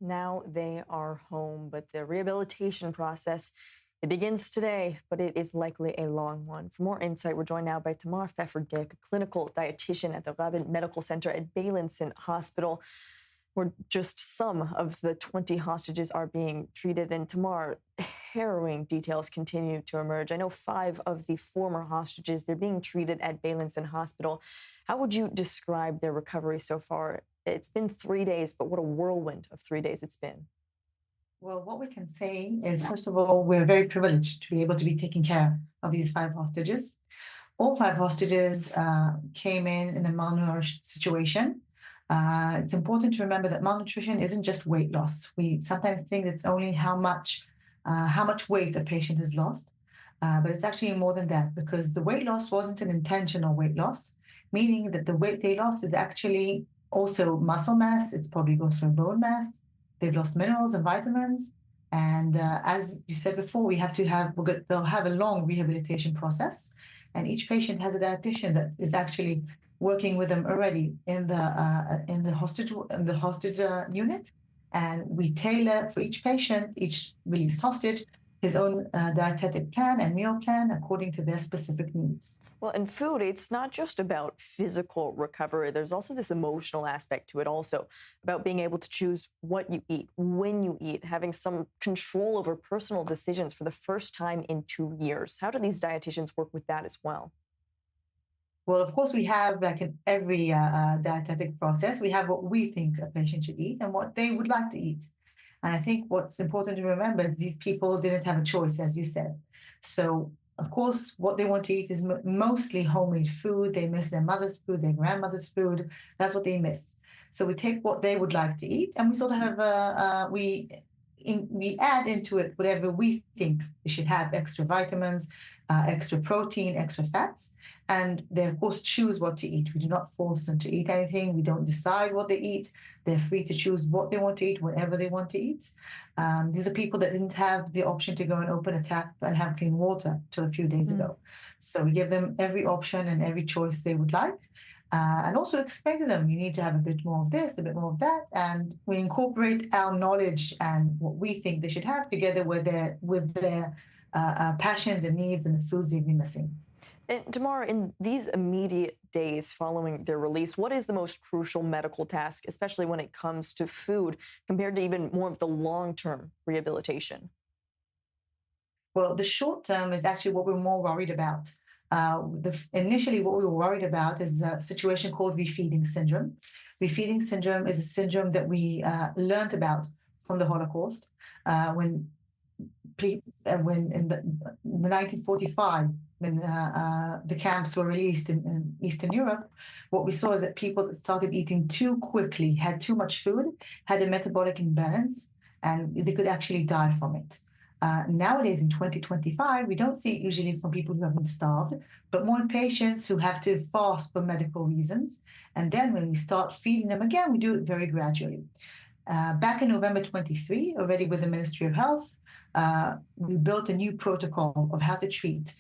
Now they are home, but the rehabilitation process, it begins today, but it is likely a long one. For more insight, we're joined now by Tamar Pfeffer-Gik, a clinical dietitian at the Rabin Medical Center at Beilinson Hospital, where just some of the 20 hostages are being treated. And Tamar, harrowing details continue to emerge. I know 5 of the former hostages, they're being treated at Beilinson Hospital. How would you describe their recovery so far? It's been 3 days, but what a whirlwind of 3 days it's been. Well, what we can say is, first of all, we're very privileged to be able to be taking care of these 5 hostages. All 5 hostages came in a malnourished situation. It's important to remember that malnutrition isn't just weight loss. We sometimes think it's only how much weight a patient has lost, but it's actually more than that because the weight loss wasn't an intentional weight loss, meaning that the weight they lost is actually also muscle mass. It's probably also bone mass. They've lost minerals and vitamins. And as you said before, they'll have a long rehabilitation process. And each patient has a dietitian that is actually working with them already in the hostage unit. And we tailor for each patient, each released hostage, his own dietetic plan and meal plan according to their specific needs. Well, in food, it's not just about physical recovery. There's also this emotional aspect to it also, about being able to choose what you eat, when you eat, having some control over personal decisions for the first time in 2 years. How do these dietitians work with that as well? Well, of course, we have, like in every dietetic process, we have what we think a patient should eat and what they would like to eat. And I think what's important to remember is these people didn't have a choice, as you said. So, of course, what they want to eat is mostly homemade food. They miss their mother's food, their grandmother's food. That's what they miss. So we take what they would like to eat, and we sort of have we add into it whatever we think they should have: extra vitamins, extra protein, extra fats, and they of course choose what to eat. We do not force them to eat anything. We don't decide what they eat. They're free to choose what they want to eat, whatever they want to eat. These are people that didn't have the option to go and open a tap and have clean water till a few days ago. So we give them every option and every choice they would like. And also explain to them, you need to have a bit more of this, a bit more of that. And we incorporate our knowledge and what we think they should have together with their passions and needs and the foods they've been missing. And Tamar, in these immediate days following their release, what is the most crucial medical task, especially when it comes to food, compared to even more of the long-term rehabilitation? Well, the short term is actually what we're more worried about. Initially, what we were worried about is a situation called refeeding syndrome. Refeeding syndrome is a syndrome that we learned about from the Holocaust when when in the 1945, when the camps were released in Eastern Europe, what we saw is that people that started eating too quickly, had too much food, had a metabolic imbalance, and they could actually die from it. Nowadays, in 2025, we don't see it usually from people who have been starved, but more in patients who have to fast for medical reasons. And then when we start feeding them again, we do it very gradually. Back in November 23, already with the Ministry of Health, we built a new protocol of how to treat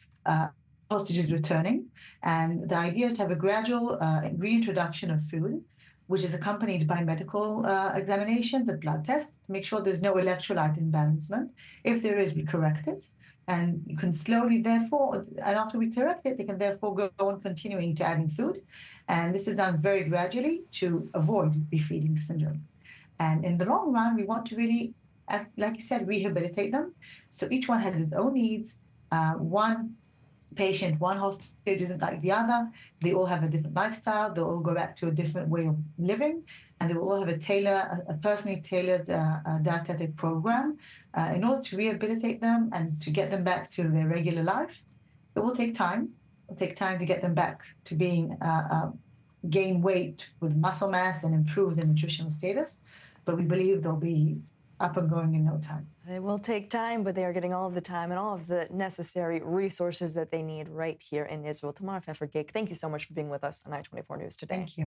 hostages returning. And the idea is to have a gradual reintroduction of food, which is accompanied by medical examinations and blood tests to make sure there's no electrolyte imbalancement. If there is, we correct it. And you can slowly, therefore, and after we correct it, they can therefore go on continuing to adding food. And this is done very gradually to avoid refeeding syndrome. And in the long run, we want to really, like you said, rehabilitate them. So each one has its own needs. One patient, one hostage isn't like the other. They all have a different lifestyle. They'll all go back to a different way of living, and they will all have a personally tailored dietetic program in order to rehabilitate them and to get them back to their regular life. It will take time. It will take time to get them back to being gain weight with muscle mass and improve their nutritional status, but we believe they'll be up and going in no time. It will take time, but they are getting all of the time and all of the necessary resources that they need right here in Israel. Tamar Pfeffer-Gik, thank you so much for being with us on I-24 News today. Thank you.